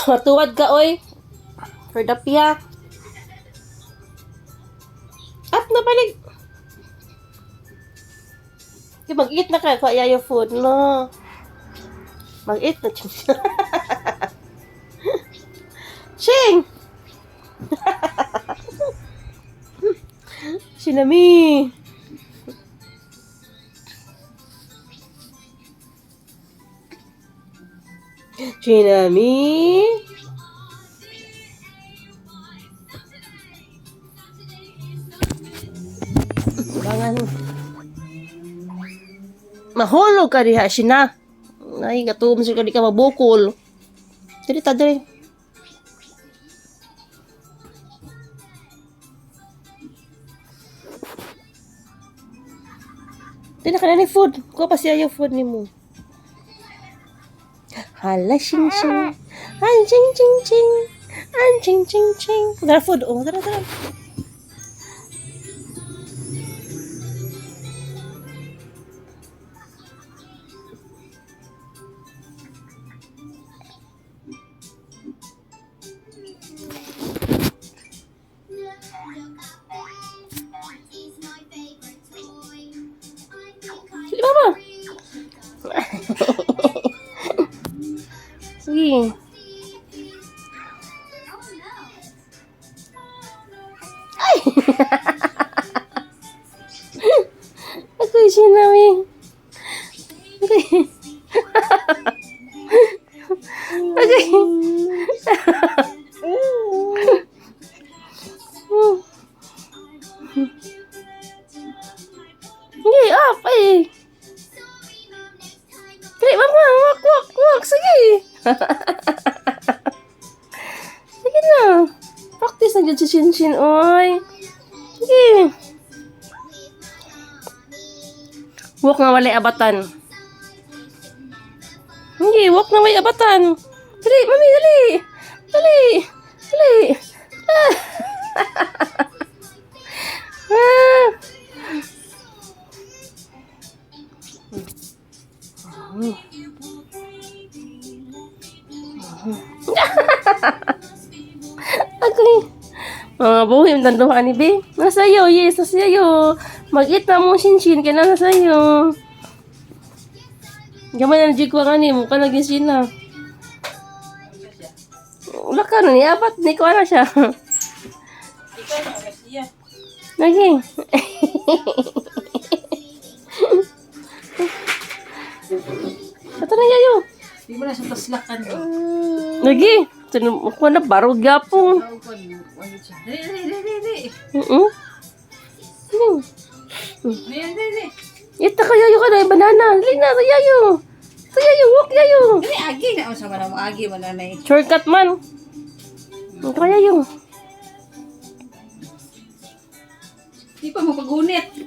Matuwad ka, oy. For the piyak. At na balik. Mag-eat na ka. Kaya yung food, no? Mag-eat na. Ching! Sinami. Sinami. Bangan. Mahulog ka diha sina. Ay, gatum siya ka di ka mabukol. Dili ta dili. Dili ka na ni food. Ko pa siya yung food ni mo. Hala, ching ching. An ching ching ching. An ching ching ching. Dara food. Oh, dara. Sige, mama. Sige. Ay! Ako'y sinami. Okay. Okay. Sige, up, ay. Sige, mama, wak. Sige. Sige na. Practice na dyan si Shinshin, oy. Sige. Walk nga walay abatan. Sige, walk na may abatan. Dali, mami, dali. Dali. Ah. Ah. Okay. Mga buhim danduhan ni Be. Nasayo, yes, nasayo. Mag-eat na mo, Shinshin, kaya na nasayo. Gaman na jig ko nga ni mo, ka lagi sila. Wala ka na, niapat, ni ko na siya. Lagi. Ito na yayo. Di mo na siya taslakan. Lagi. Ako na barog yapong. Dali. Dali. Ito ka yayo ka na, banana. Dali na, yayo. Ito yayo, walk yayo. Dali, agi na. O, sama na mo, agi mo na na eh. Shortcut man. Ito ka yayo. Di pa mo pagunit.